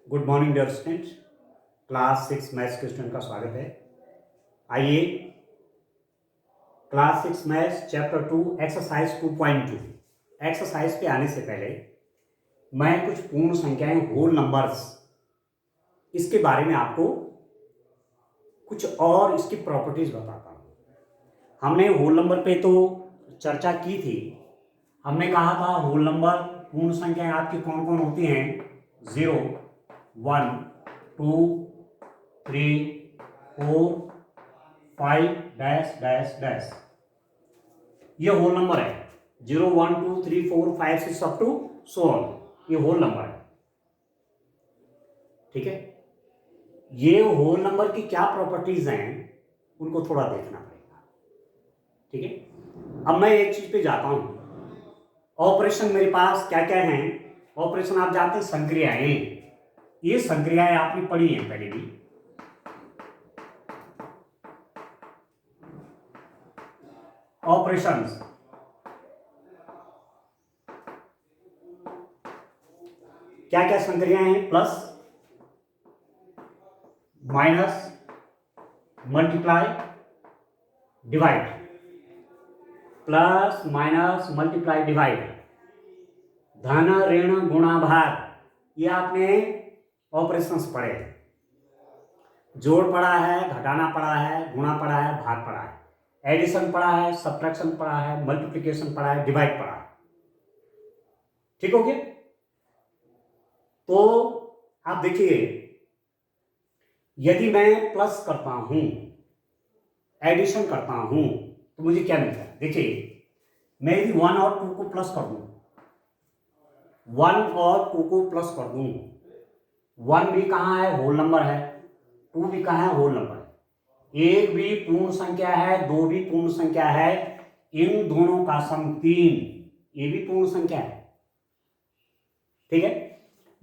Good morning dear student. Class 6 maths के student का स्वागत है। आइए class 6 maths chapter 2 exercise 2.2 exercise पे आने से पहले मैं कुछ पूर्ण संख्याएं होल नंबर्स इसके बारे में आपको कुछ और इसकी प्रॉपर्टीज बताता हूँ। हमने होल नंबर पे तो चर्चा की थी। हमने कहा था होल नंबर पूर्ण संख्याएं आपकी कौन कौन होती हैं? 0, 1, 2, 3, 4, 5 डैश डैश डैश। ये होल नंबर है। 0, 1, 2, 3, 4, 5, 6 अप टू सो ऑन। ये होल नंबर है। ठीक है। ये होल नंबर की क्या प्रॉपर्टीज हैं उनको थोड़ा देखना पड़ेगा। ठीक है। अब मैं एक चीज पे जाता हूं। ऑपरेशन मेरे पास क्या क्या है? ऑपरेशन आप जानते हैं, संक्रियाएं। ये संक्रियाएं आपने पढ़ी हैं पहले भी। ऑपरेशंस क्या क्या संक्रियाएं हैं? Plus, minus, multiply, divide. Plus, minus, multiply, divide. धन, ऋण, गुणा, भाग। ये आपने ऑपरेशंस पढ़े हैं। जोड़ पढ़ा है, घटाना पढ़ा है, गुणा पढ़ा है, भाग पढ़ा है, एडिशन पढ़ा है, सब्ट्रैक्शन पढ़ा है, मल्टीप्लिकेशन पढ़ा है, डिवाइड पढ़ा है। ठीक हो गया? तो आप देखिए, यदि मैं प्लस करता हूं, एडिशन करता हूं, तो मुझे क्या मिलता है? देखिए, मैं यदि 1 और 2 को प्लस कर दूं, 1 और 2 को प्लस कर दूं, 1 भी कहां है? होल नंबर है। 2 भी कहां है? होल नंबर है। 1 भी पूर्ण संख्या है, 2 भी पूर्ण संख्या है। इन दोनों का सम 3, ये भी पूर्ण संख्या है। ठीक है।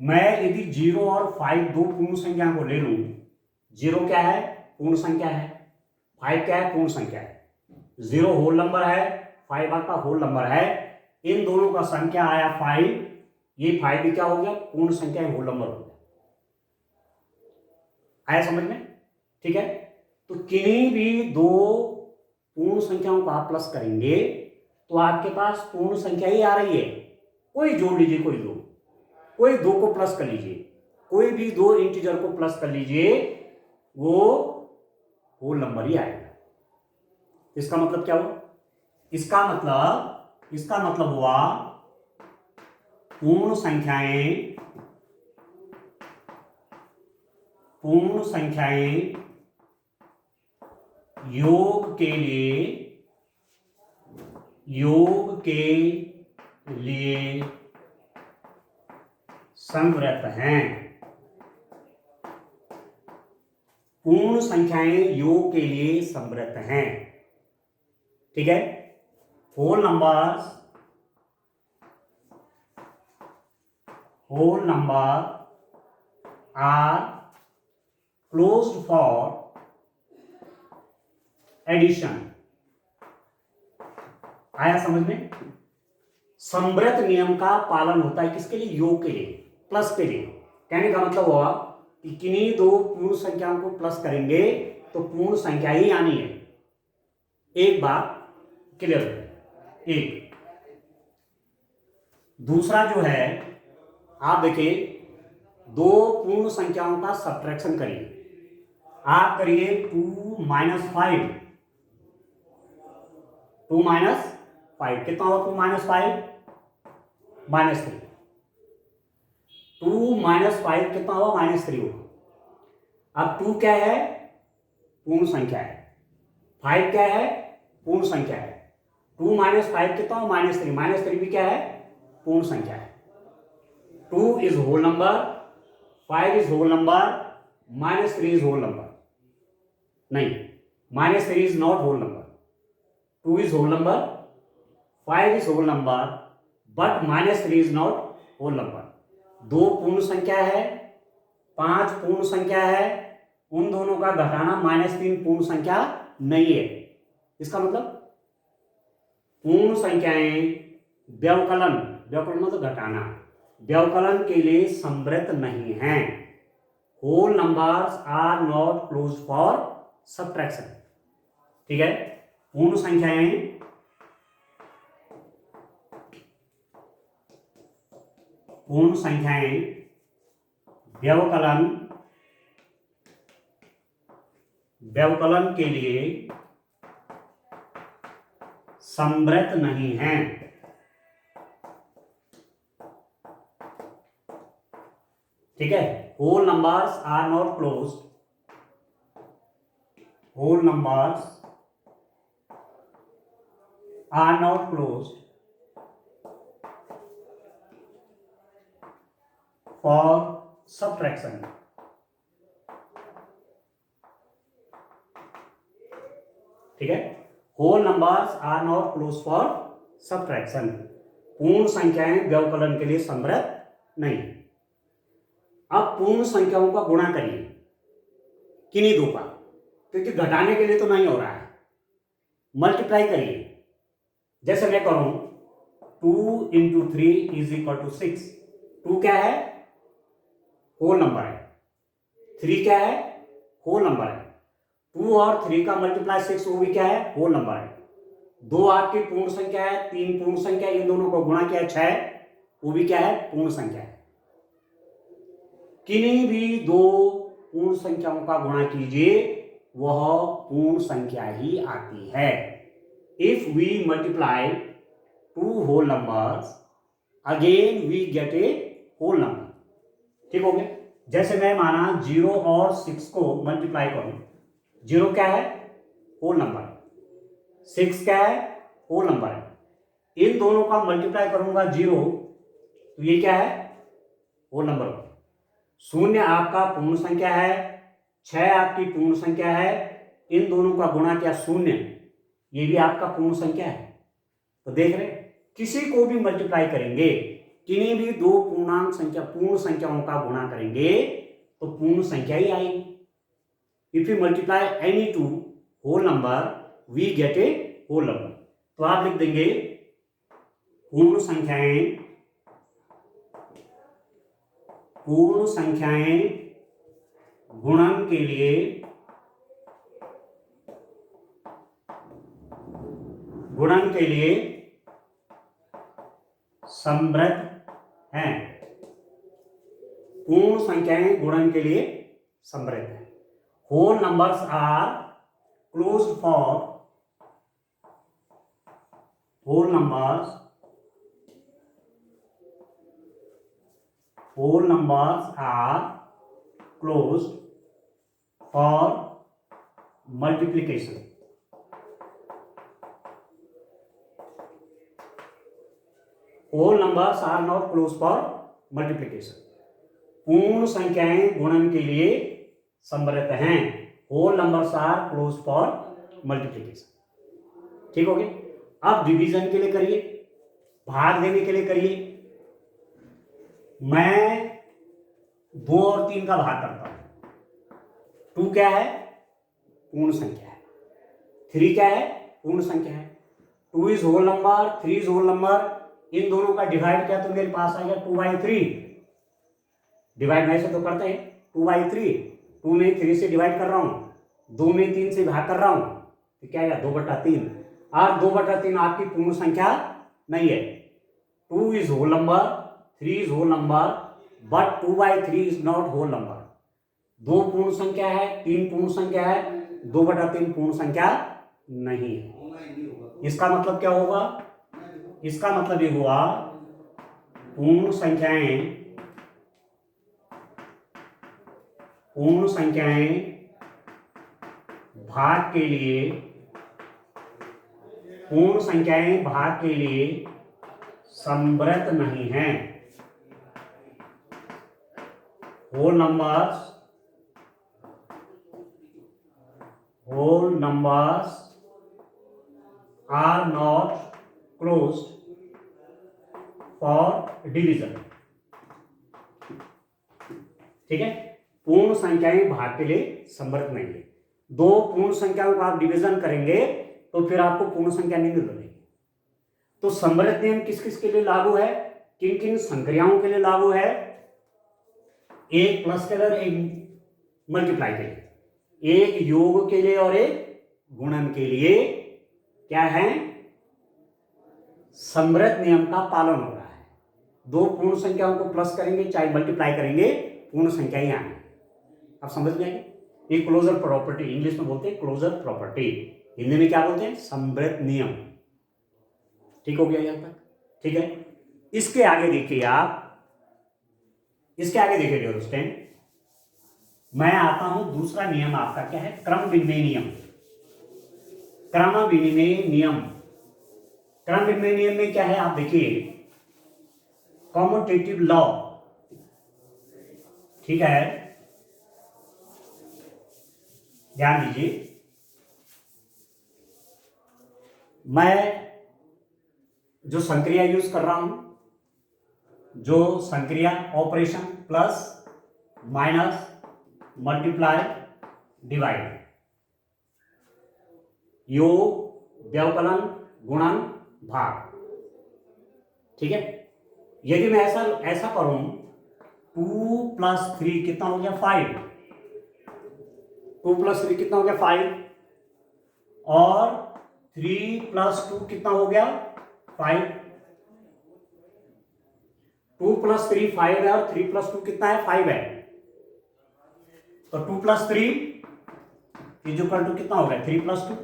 मैं यदि 0 और 5 दो पूर्ण संख्या को ले लूं, 0 क्या है? पूर्ण संख्या है। 5 क्या है? पूर्ण संख्या है। 0 होल नंबर है, 5 आपका होल नंबर है। इन दोनों का संख्या आया 5। ये 5 भी क्या हो गया? पूर्ण संख्या होल नंबर हो गया। आया समझ में? ठीक है। तो किन्हीं भी दो पूर्ण संख्याओं को आप प्लस करेंगे तो आपके पास पूर्ण संख्या ही आ रही है। कोई जोड़ लीजिए, कोई दो को प्लस कर लीजिए, कोई भी दो इंटीजर को प्लस कर लीजिए, वो होल नंबर ही आएगा। इसका मतलब क्या हुआ? इसका मतलब हुआ पूर्ण संख्याएं योग के लिए संवृत हैं। पूर्ण संख्याएं योग के लिए संवृत हैं। ठीक है। Whole number are closed for addition. आया समझ में? संवृत नियम का पालन होता है किसके लिए? योग के लिए, प्लस के लिए। कहने का मतलब हुआ कि किन्हीं दो पूर्ण संख्याओं को प्लस करेंगे तो पूर्ण संख्या ही आनी है। एक बात क्लियर है। एक दूसरा जो है, आप देखिए, दो पूर्ण संख्याओं का सब्ट्रैक्शन करिए। आप करिए 2 - 5। 2 - 5 कितना होगा? 2 - 5 -3। 2 - 5 कितना होगा? -3 होगा। अब 2 क्या है? पूर्ण संख्या है। 5 क्या है? पूर्ण संख्या है। 2 - 5 कितना होगा? -3। -3 भी क्या है? पूर्ण संख्या है। 2 is whole number, 5 is whole number, -3 is whole number. नहीं, -3 is not whole number. 2 is whole number, 5 is whole number, but -3 is not whole number। दो पूर्ण संख्या है, 5 पूर्ण संख्या है, उन दोनों का घटाना -3 पूर्ण संख्या नहीं है। इसका मतलब पूर्ण संख्याएं व्यवकलन मतलब घटाना, व्यवकलन के लिए संवृत नहीं है। Whole numbers are not close for subtraction. ठीक है, पूर्ण संख्याएं व्यवकलन के लिए समृद्ध नहीं है। ठीक है, whole numbers are not close, whole numbers are not close for subtraction. ठीक है, whole numbers are not close for subtraction, पूर्ण संख्याएं व्यवकलन के लिए समृद्ध नहीं। अब पूर्ण संख्याओं का गुणा करिए किन्हीं दो का, क्योंकि घटाने के लिए तो नहीं हो रहा है। मल्टीप्लाई करिए, जैसे मैं करूं 2 × 3 = 6। 2 क्या है? होल नंबर है। 3 क्या है? होल नंबर है। 2 और 3 का मल्टीप्लाई 6, वो भी क्या है? होल नंबर है। 2 आपकी पूर्ण संख्या है, 3 पूर्ण संख्या, इन दोनों को गुणा किया 6, वो भी क्या है? पूर्ण संख्या है। किन्हीं भी दो पूर्ण संख्याओं का गुणा कीजिए, वह पूर्ण संख्या ही आती है। If we multiply 2 whole numbers, again we get a whole number. ठीक हो गया? जैसे मैं माना 0 और 6 को मल्टीप्लाई करूं, 0 क्या है? Whole number. 6 क्या है? होल नंबर है। इन दोनों का मल्टीप्लाई करूंगा 0, तो ये क्या है? Whole number. 0 आपका पूर्ण संख्या है, 6 आपकी पूर्ण संख्या है, इन दोनों का गुणा किया 0, ये भी आपका पूर्ण संख्या है। तो देख रहे, किसी को भी मल्टीप्लाई करेंगे, किन्हीं भी दो पूर्णांक संख्या पूर्ण संख्याओं का गुणा करेंगे तो पूर्ण संख्या ही आएगी। If you multiply any two whole number, we get a whole number. तो आप लिख देंगे पूर्ण संख्याएं गुणन के लिए समृद्ध हैं। पूर्ण संख्याएं गुणन के लिए समृद्ध हैं। Whole numbers are closed for whole numbers are closed for multiplication. Whole numbers are not close for multiplication. पूर्ण संख्याएं गुणन के लिए समृद्ध हैं। Whole numbers are close for multiplication. ठीक हो गया? अब डिवीजन के लिए करिए, भाग देने के लिए करिए। मैं 2 और 3 का भाग करता हूं। 2 क्या है? पूर्ण संख्या है। 3 क्या है? पूर्ण संख्या है। 2 is whole number, 3 is whole number. इन दोनों का डिवाइड किया तो मेरे पास आएगा 2/3। डिवाइड वैसे तो करते हैं 2/3। 2 में 3 से डिवाइड कर रहा हूं, 2 में 3 से भाग कर रहा हूं, तो क्या है? 2/3। और 2/3 आपकी पूर्ण संख्या नहीं है। 2 is whole number, 3 is whole number, but 2/3 is not whole number. 2 पूर्ण संख्या है, 3 पूर्ण संख्या है, 2/3 पूर्ण संख्या नहीं है। इसका मतलब क्या होगा? इसका मतलब ये हुआ पूर्ण संख्याएं भाग के लिए समृद्ध नहीं हैं। Whole numbers are not closed for division. ठीक है? पूर्ण संख्याएं भाग के लिए समृद्ध नहीं है। 2 पूर्ण संख्याओं को आप डिवीजन करेंगे तो फिर आपको पूर्ण संख्या नहीं मिल रही। तो समृद्ध नियम किस किस के लिए लागू है? किन किन संक्रियाओं के लिए लागू है? एक प्लस के अंदर एक मल्टीप्लाई के लिए, एक योग के लिए और एक गुणन के लिए क्या है, समृद्ध नियम का पालन हो रहा है। दो पूर्ण संख्याओं को प्लस करेंगे चाहे मल्टीप्लाई करेंगे, पूर्ण संख्या ही आएंगे। आप समझ में आएंगे, ये क्लोजर प्रॉपर्टी, इंग्लिश में बोलते हैं क्लोजर प्रॉपर्टी, हिंदी में क्या बोलते हैं, समृद्ध नियम। ठीक हो गया यहां तक? ठीक है, इसके आगे देखिए आप, इसके आगे देखिए डियर स्टूडेंट, मैं आता हूं दूसरा नियम आपका क्या है, क्रम विनिमय नियम। क्रम विनिमय नियम, क्रम विनिमय नियम में क्या है आप देखिए, कॉम्यूटेटिव लॉ। ठीक है, ध्यान दीजिए, मैं जो संक्रिया यूज कर रहा हूं, जो संक्रिया operation plus minus multiply divide, योग व्यवकलन गुणन भाग। ठीक है, यदि मैं ऐसा करूं, 2 + 3 कितना हो गया, 5। 2 + 3 कितना हो गया, 5, और 3 + 2 कितना हो गया, 5। 2 + 3 5 है और 3 + 2 कितना है, 5 है। तो 2 + 3 = कितना हो गया, 3 + 2।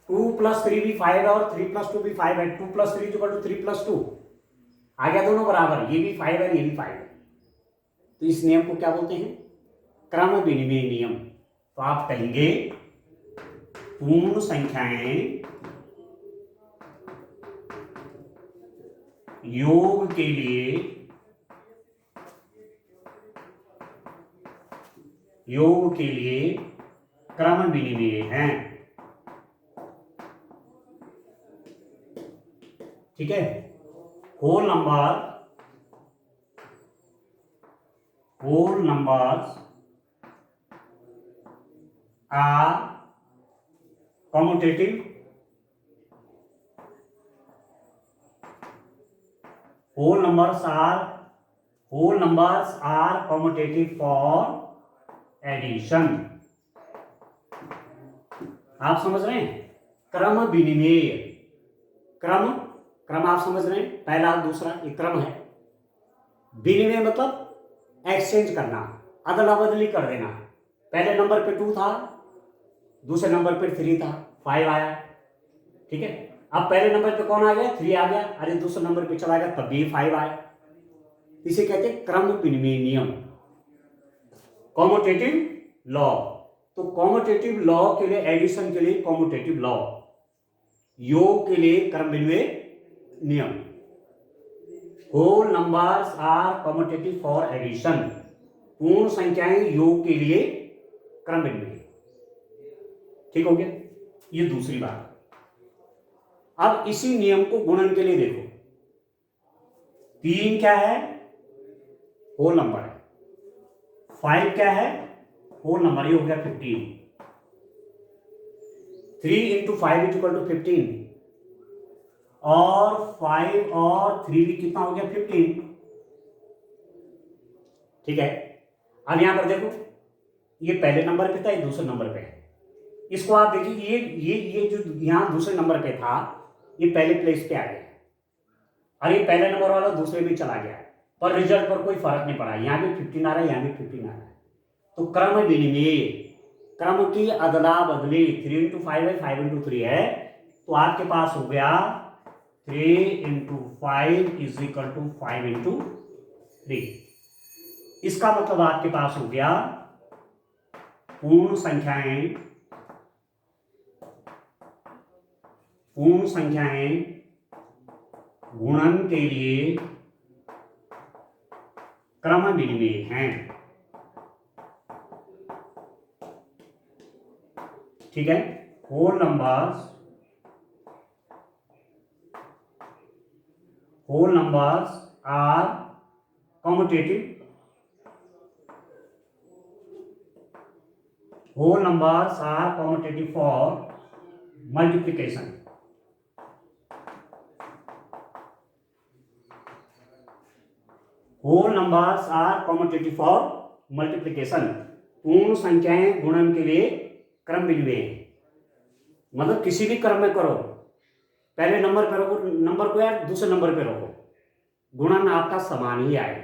2 + 3 भी 5 है और 3 + 2 भी 5 है। 2 + 3 = 3 + 2 आ गया, दोनों बराबर, ये भी 5 है ये भी 5 है। तो इस नियम को क्या बोलते हैं, क्रम विनिमय नियम। तो आप कहेंगे पूर्ण संख्याएं योग के लिए, योग के लिए क्रम विनिमय हैं। ठीक है, whole numbers are commutative, whole numbers are commutative for addition। आप समझ रहे हैं, क्रम विनिमय, क्रम आप समझ रहे हैं, पहला दूसरा एक क्रम है, विनिमय मतलब एक्सचेंज करना, अदला बदली कर देना। पहले नंबर पे 2 था, दूसरे नंबर पे 3 था, 5 आया। ठीक है, अब पहले नंबर पे कौन आ गया, 3 आ गया, अरे दूसरे नंबर पे चला गया तब भी 5 आया। इसे कहते हैं क्रम विनिमय नियम, कॉम्यूटेटिव लॉ। तो कॉम्यूटेटिव लॉ के लिए, एडिशन के लिए कॉम्यूटेटिव लॉ, योग के लिए क्रम विनिमय नियम। Whole numbers are commutative for addition, पूर्ण संख्याएं योग के लिए क्रम विनिमय। ठीक हो गया, ये दूसरी बात। अब इसी नियम को गुणन के लिए देखो, 3 क्या है, होल नंबर है, 5 क्या है, होल नंबर, ये हो गया 15। 3 × 5 = 15, और 5 और 3 भी कितना हो गया, 15। ठीक है, अब यहां पर देखो, ये पहले नंबर पे था, ये दूसरे नंबर पे है। इसको आप देखिए, ये जो यहां दूसरे नंबर पे था, ये पहले प्लेस पे आ गया, और ये पहले नंबर वाला दूसरे में चला गया, पर रिजल्ट पर कोई फर्क नहीं पड़ा, यहां भी 15 आ रहा है, यहां भी 15 आ रहा है। तो क्रम विनिमय, क्रम की अदला बदली, 3 × 5 है, 5 × 3 है, तो आपके पास हो गया 3 × 5 = 5 × 3। इसका मतलब आपके पास हो गया पूर्ण संख्याएं गुणन के लिए क्रम विनिमय हैं। ठीक है, whole numbers are commutative, whole numbers are commutative for multiplication। whole numbers are commutative for multiplication, पूर्ण संख्याएं गुणन के लिए क्रम विनिमय है। मतलब किसी भी क्रम में करो, पहले नंबर पे रखो नंबर को या दूसरे नंबर पे रखो, गुणन आपका समान ही आएगा।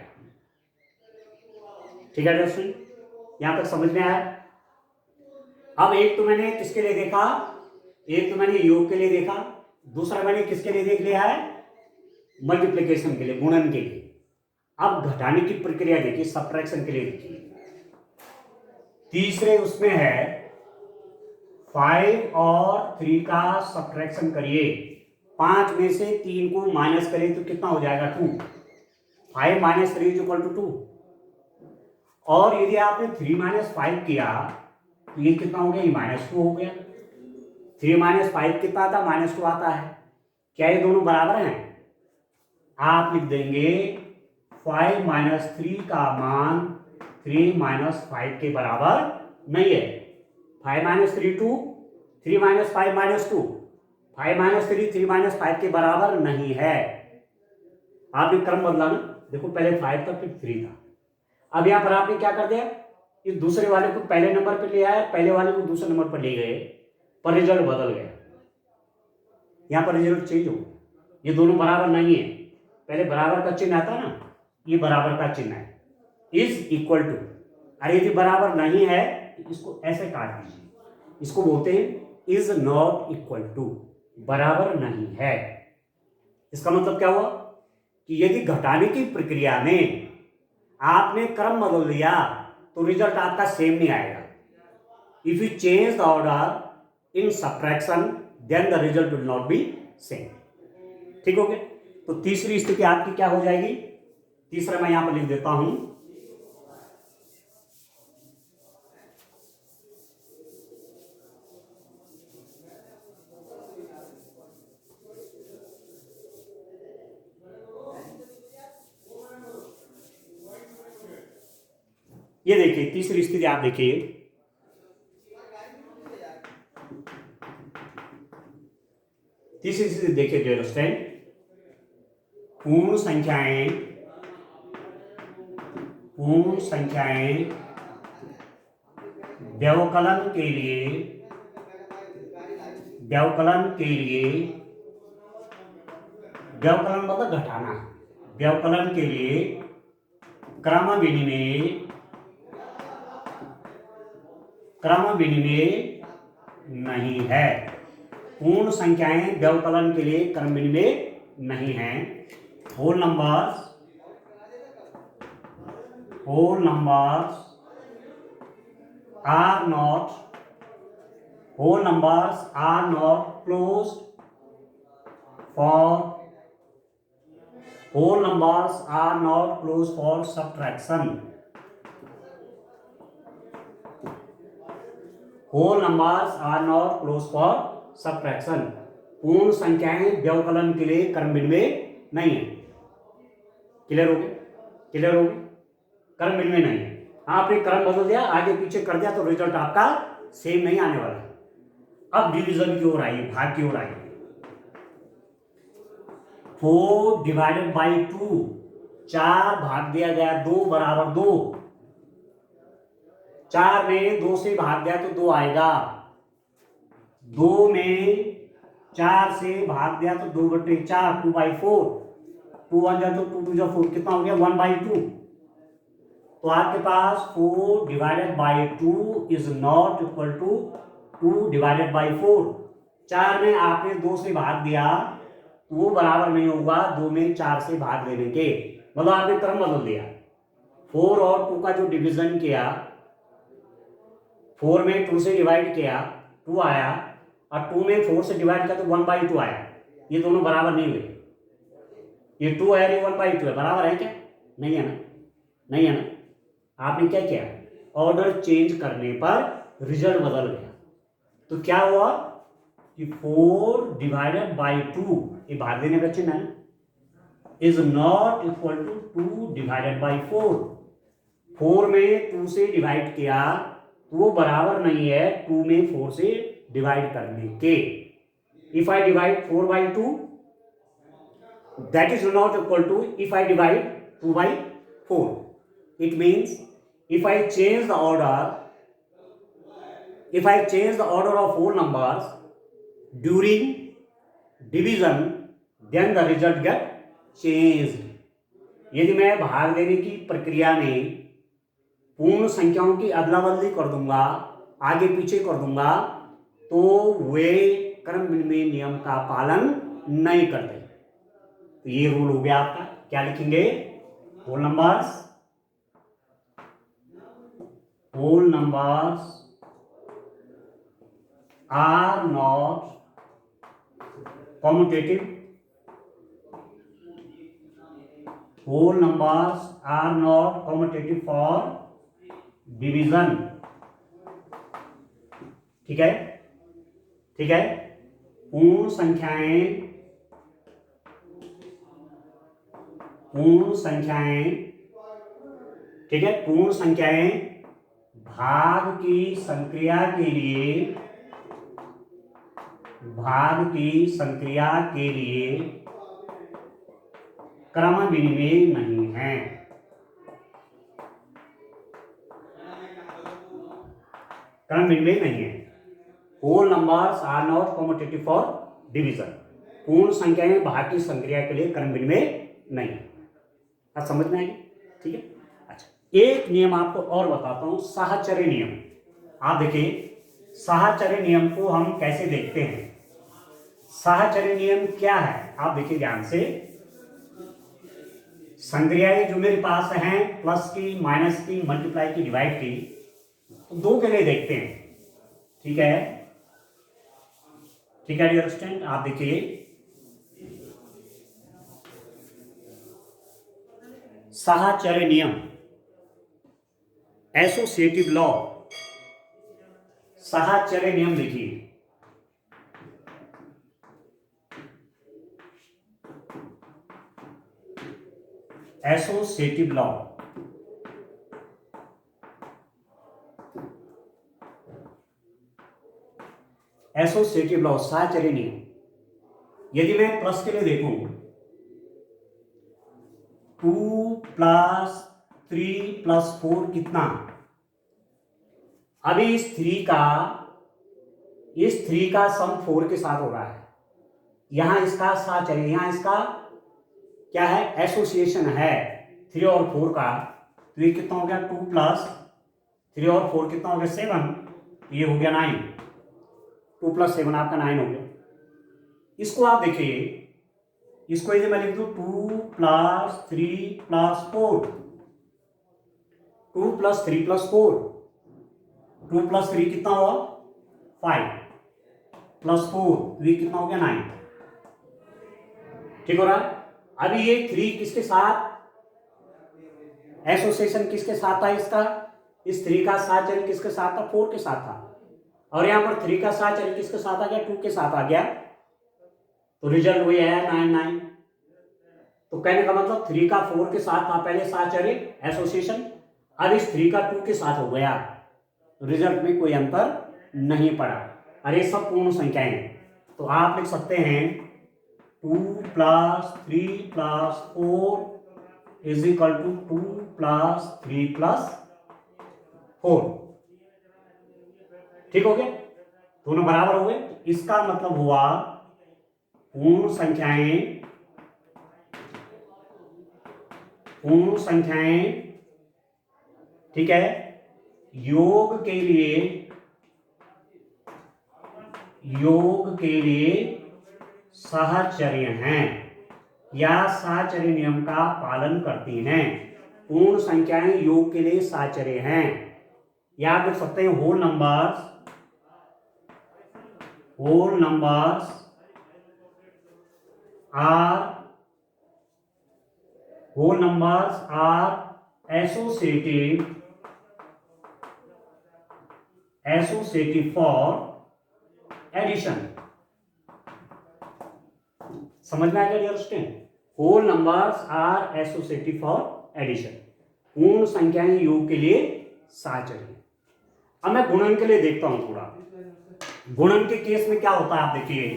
ठीक है दोस्तों, यहां तक समझ में आया। अब एक तो मैंने किसके लिए देखा, एक तो मैंने योग के लिए देखा, दूसरा मैंने किसके लिए देख लिया है, मल्टीप्लिकेशन के लिए, गुणन के लिए। अब घटाने की प्रक्रिया देखिए, सब्ट्रैक्शन के लिए देखिए। तीसरे उसमें है 5 और 3 का सब्ट्रैक्शन करिए, 5 में से 3 को माइनस करें तो कितना हो जाएगा 2, 5 माइनस 3 इज इक्वल टू 2। और यदि आपने 3 माइनस 5 किया तो ये कितना हो गया, ये -2 हो गया। 3 माइनस 5 कितना आता, -2 आता है। क्या ये दोनों बराबर हैं? आप लिख देंगे 5 माइनस 3 का मान 3 माइनस 5 के बराबर नहीं है। 5 माइनस 3 2, 3 माइनस 5 -2, 5 माइनस 3 3 माइनस 5 के बराबर नहीं है। आपने क्रम बदला ना, देखो पहले 5 था फिर 3 था। अब यहां पर आपने क्या कर दिया, इस दूसरे वाले को पहले नंबर पर ले आया, पहले वाले को दूसरे नंबर पर ले गए, पर रिजल्ट बदल गया। यहां पर रिजल्ट चेंज हो, ये दोनों बराबर नहीं है। पहले बराबर का चिन्ह आता ना, ये बराबर का चिन्ह है, इज इक्वल टू। अरे यदि बराबर नहीं है तो इसको ऐसे काट दीजिए, इसको बोलते हैं इज नॉट इक्वल टू, बराबर नहीं है। इसका मतलब क्या हुआ कि यदि घटाने की प्रक्रिया में आपने क्रम बदल दिया तो रिजल्ट आपका सेम नहीं आएगा। If you change the order in subtraction then the result will not be same. ठीक हो गया? तो तीसरी स्थिति आपकी क्या हो जाएगी, तीसरा मैं यहां पर लिख देता हूं, ये देखिए तीसरी स्थिति आप देखिए, तीसरी स्थिति देखिए डियर स्टूडेंट, पूर्ण संख्याएं व्यवकलन के लिए व्यवकलन मतलब घटाना, व्यवकलन के लिए क्रम विनिमय नहीं है। पूर्ण संख्याएं व्यवकलन के लिए क्रम विनिमय नहीं है। Whole numbers are not closed for subtraction. Whole numbers are not closed for subtraction. पूर्ण संख्याएं व्यवकलन के लिए क्रम विनिमय नहीं है। क्लियर हो गया? क्रम विनिमय नहीं है। आपने क्रम बदल दिया, आगे पीछे कर दिया तो रिजल्ट आपका सेम नहीं आने वाला है। अब डिवीजन की ओर आइए, भाग की ओर आइए। 4 डिवाइडेड बाई 2, 4 भाग दिया गया 2 बराबर 2। 4 में 2 से भाग दिया तो 2 आएगा। 2 में 4 से भाग दिया तो 2/4, 2/4। 2 1 जा तो 2 2 जा 4, कितना हो गया 1/2। तो आपके पास 4 divided by 2 is not equal to 2 divided by 4। 4 में आपने 2 से भाग दिया तो वो बराबर नहीं होगा 2 में 4 से भाग देने के, मतलब आपने क्रम बदल दिया। 4 और 2 का जो डिवीजन किया, 4 में 2 से डिवाइड किया 2 आया, और 2 में 4 से डिवाइड किया तो 1/2 आया। ये दोनों बराबर नहीं हुए, ये 2 है, ये 1/2 है, बराबर है क्या? नहीं है ना, नहीं है ना। आपने क्या किया, ऑर्डर चेंज करने पर रिजल्ट बदल गया। तो क्या हुआ कि 4 डिवाइडेड बाई 2, ये भाग देने का चिन्ह है, is not equal to 2 divided by 4। 4 में 2 से डिवाइड किया तो वो बराबर नहीं है 2 में 4 से डिवाइड करने के। If I divide 4 by 2 that is not equal to if I divide 2/4. It means if I change the order of whole numbers during division, then the result get changed. यदि मैं भाग देने की प्रक्रिया में पूर्ण संख्याओं की अदला बदली कर दूंगा, आगे पीछे कर दूंगा, तो वे क्रम विनिमय नियम का पालन नहीं करते। तो ये रूल हो गया आपका। क्या लिखेंगे? Whole numbers are not commutative, whole numbers are not commutative for division. ठीक है, ठीक है। पूर्ण संख्याएं ठीक है, पूर्ण संख्याएं भाग की संक्रिया के लिए क्रम विनिमेय नहीं है। क्रम विनिमेय नहीं है। Whole numbers are not commutative for division. पूर्ण संख्याएं भाग की संक्रिया के लिए क्रम विनिमेय नहीं है। आप समझ में आएगी? ठीक है। अच्छा, एक नियम आपको और बताता हूं, साहचर्य नियम। आप देखिए, साहचर्य नियम को हम कैसे देखते हैं। साहचर्य नियम क्या है? आप देखिए ध्यान से। संक्रियाएं जो मेरे पास हैं, प्लस की, माइनस की, मल्टीप्लाई की, डिवाइड की, तो दो के लिए देखते हैं। ठीक है, ठीक है डियर स्टूडेंट। आप देखिए, साहचर्य नियम, एसोसिएटिव लॉ, साहचर्य नियम देखिए। एसोसिएटिव लॉ, एसोसिएटिव लॉ, साहचर्य नियम। यदि मैं प्लस के लिए देखूं, 2 + 3 + 4 कितना? अभी इस 3 का सम 4 के साथ हो रहा है। यहां इसका साहचर्य, यहां इसका क्या है? एसोसिएशन है 3 और 4 का। तो ये कितना हो गया? 2 + 3 और 4 कितना हो गया? 7। ये हो गया 9। 2 + 7 आपका 9 हो गया। इसको आप देखिए, इसको यदि मैं लिख दूं 2 + 3 + 4, 2 + 3 + 4, 2 + 3 कितना हुआ? 5 + 4, तो ये कितना हो गया? 9। ठीक हो रहा है? अभी ये 3 किसके साथ एसोसिएशन, किसके साथ था इसका? इस 3 का साहचर्य किसके साथ था? 4 के साथ था। और यहां पर 3 का साहचर्य किसके साथ आ गया? 2 के साथ आ गया। तो रिजल्ट वही आया 9 9। तो कहने का मतलब 3 का 4 के साथ था पहले साहचर्य, एसोसिएशन। अब इस 3 का 2 के साथ हो गया, रिजल्ट में कोई अंतर नहीं पड़ा। अरे सब पूर्ण संख्याएं हैं। तो आप लिख सकते हैं 2 + 3 + 4 = 2 + 3 + 4। ठीक हो गया? दोनों बराबर हो गए। इसका मतलब हुआ पूर्ण संख्याएं, ठीक है, योग के लिए साहचर्य हैं या साहचर्य नियम का पालन करती हैं। पूर्ण संख्याएं योग के लिए साहचर्य हैं। या आप लिख सकते हैं whole numbers are associative for addition. समझ में आ गया dear student? Whole numbers are associative for addition. पूर्ण संख्याएं योग के लिए साहचर्य। अब मैं गुणन के लिए देखता हूं थोड़ा। गुणन के केस में क्या होता है? आप देखिए,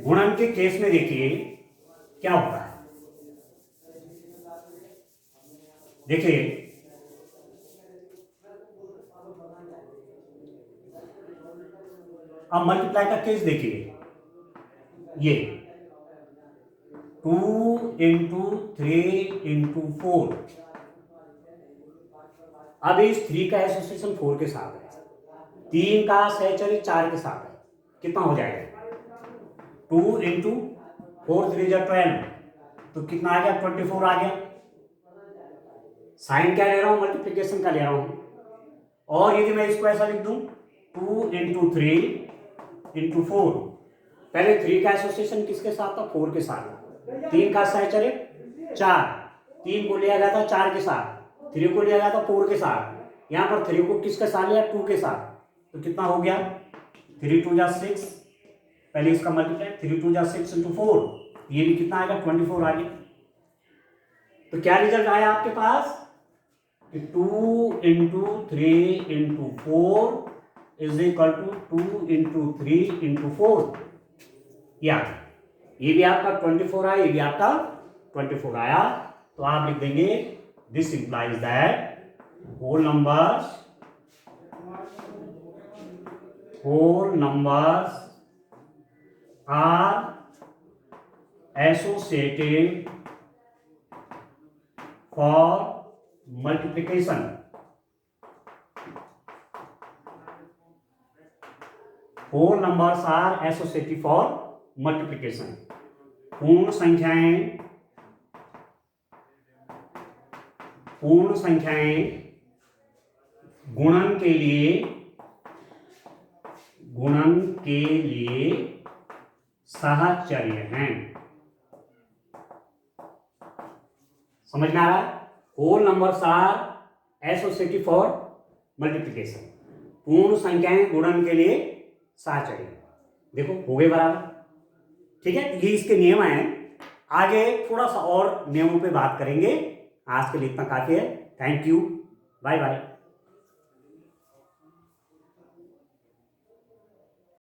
गुणन के केस में देखिए क्या होता है। देखिए, अब मल्टीप्लाई का केस देखिए, ये 2 इंटू 3 इंटू 4। अब इस 3 का एसोसिएशन 4 के साथ है, 3 का सहचर्य 4 के साथ है, कितना हो जाएगा 2 इंटू 4 3 जा 12, तो कितना आ गया 24 आ गया। साइन क्या ले रहा हूं, मल्टीप्लीकेशन का ले रहा हूं। और यदि मैं इसको ऐसा लिख दूं 2 इंटू 3 इंटू 4, पहले 3 का एसोसिएशन किसके साथ था, 4 के साथ। 3 का सहचर्य 4, 3 को लिया गया था 4 के साथ, 3 को लिया गया था 4 के साथ, यहां पर 3 को किसके साथ लिया, 2 के साथ, तो कितना हो गया 3 2 जा 6, पहले इसका मल्टीप्लाई 3 2 जा 6 इंटू 4, ये भी कितना आएगा 24 आ गया। तो क्या रिजल्ट आया आपके पास, 2 into 3 into 4 is equal to 2 into 3 into 4। ये भी आपका 24 आया, ये भी आपका 24 आया। तो आप लिख देंगे this implies that whole numbers are associated for multiplication. Whole numbers are associated for multiplication. पूर्ण संख्याएं गुणन के लिए साहचर्य हैं। समझ में आ रहा है, whole numbers are associated for multiplication, पूर्ण संख्याएं गुणन के लिए साहचर्य। देखो हो गए बराबर, ठीक है। ये इसके नियम हैं, आगे थोड़ा सा और नियमों पे बात करेंगे। आज के लिए इतना काफी है। Thank you, bye bye.